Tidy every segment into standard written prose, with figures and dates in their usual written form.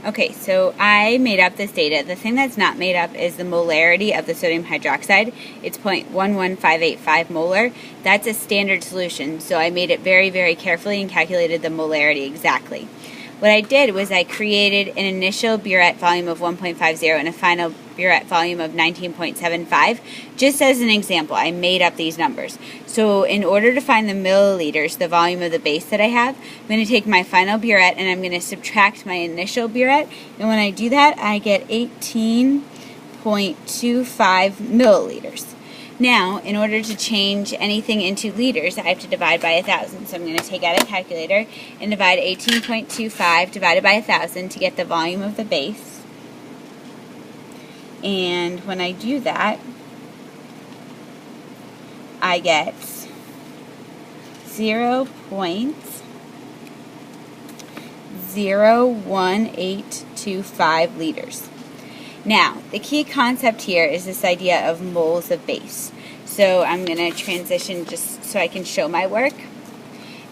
Okay, so I made up this data. The thing that's not made up is the molarity of the sodium hydroxide. It's 0.11585 molar. That's a standard solution, so I made it very, very carefully and calculated the molarity exactly. What I did was I created an initial burette volume of 1.50 and a final burette volume of 19.75. Just as an example, I made up these numbers. So in order to find the milliliters, the volume of the base that I have, I'm going to take my final burette and I'm going to subtract my initial burette. And when I do that, I get 18.25 milliliters. Now, in order to change anything into liters, I have to divide by 1,000. So I'm going to take out a calculator and divide 18.25 divided by 1,000 to get the volume of the base. And when I do that, I get 0.01825 liters. Now, the key concept here is this idea of moles of base. So I'm going to transition just so I can show my work.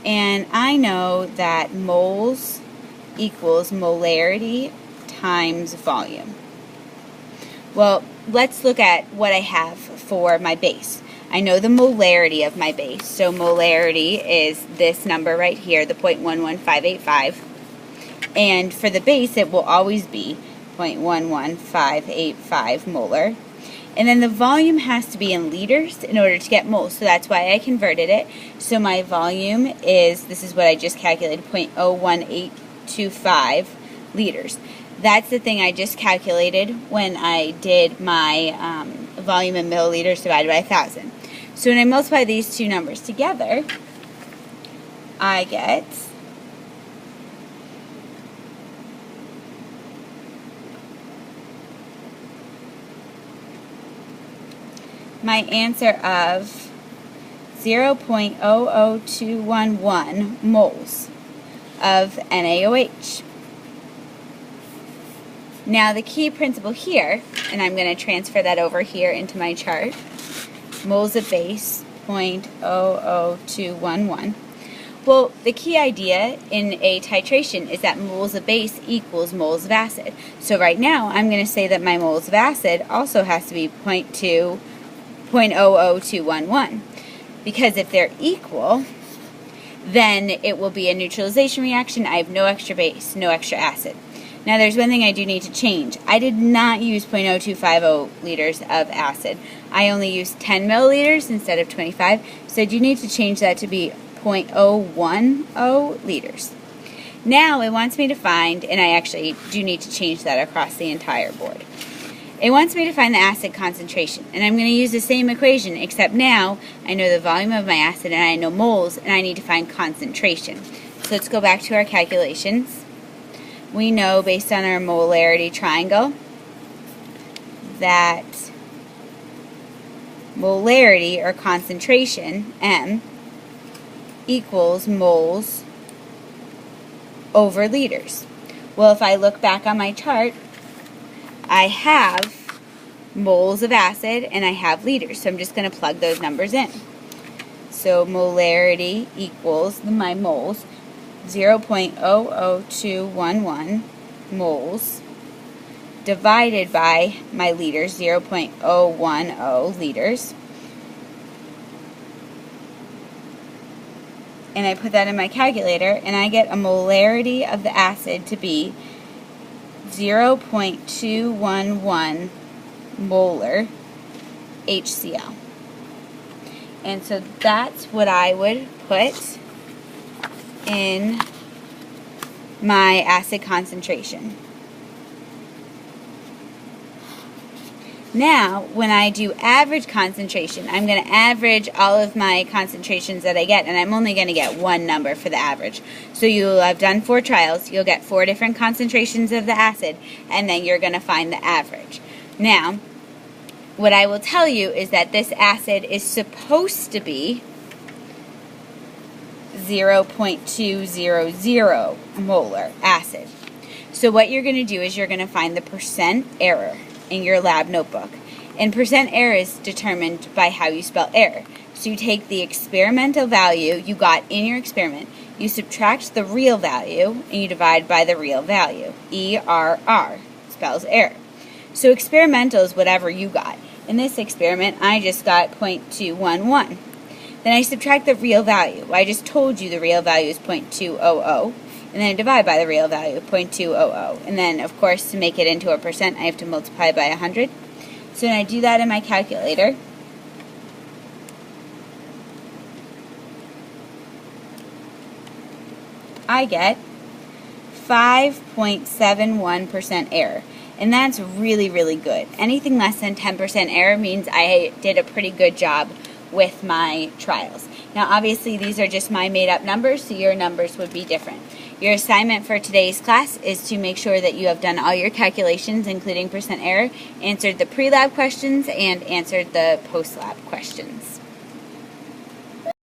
And I know that moles equals molarity times volume. Well, let's look at what I have for my base. I know the molarity of my base. So molarity is this number right here, the 0.11585. And for the base, it will always be 0.11585 molar. And then the volume has to be in liters in order to get moles, so that's why I converted it. So my volume is, this is what I just calculated, 0.01825 liters. That's the thing I just calculated when I did my volume in milliliters divided by 1,000. So when I multiply these two numbers together, I get my answer of 0.00211 moles of NaOH. Now the key principle here, and I'm going to transfer that over here into my chart, moles of base, 0.00211. Well, the key idea in a titration is that moles of base equals moles of acid. So right now I'm going to say that my moles of acid also has to be 0.00211, because if they're equal, then it will be a neutralization reaction. I have no extra base, no extra acid. Now there's one thing I do need to change. I did not use 0.0250 liters of acid. I only used 10 milliliters instead of 25, so I do need to change that to be 0.010 liters. Now it wants me to find, and I actually do need to change that across the entire board. It wants me to find the acid concentration, and I'm going to use the same equation, except now I know the volume of my acid and I know moles, and I need to find concentration. So let's go back to our calculations. We know, based on our molarity triangle, that molarity, or concentration, M, equals moles over liters. Well, if I look back on my chart, I have moles of acid and I have liters, so I'm just going to plug those numbers in. So molarity equals my moles, 0.00211 moles divided by my liters, 0.010 liters. And I put that in my calculator, and I get a molarity of the acid to be 0.211 molar HCl. And so that's what I would put in my acid concentration. Now, when I do average concentration, I'm going to average all of my concentrations that I get, and I'm only going to get one number for the average. So you'll have done 4 trials, you'll get 4 different concentrations of the acid, and then you're going to find the average. Now, what I will tell you is that this acid is supposed to be 0.200 molar acid. So what you're going to do is you're going to find the percent error in your lab notebook. And percent error is determined by how you spell error. So you take the experimental value you got in your experiment, you subtract the real value, and you divide by the real value. ERR spells error. So experimental is whatever you got. In this experiment, I just got 0.211. Then I subtract the real value. I just told you the real value is 0.200. And then I divide by the real value, 0.200. And then, of course, to make it into a percent, I have to multiply by 100. So when I do that in my calculator, I get 5.71% error. And that's really, really good. Anything less than 10% error means I did a pretty good job with my trials. Now, obviously, these are just my made-up numbers, so your numbers would be different. Your assignment for today's class is to make sure that you have done all your calculations, including percent error, answered the pre-lab questions, and answered the post-lab questions.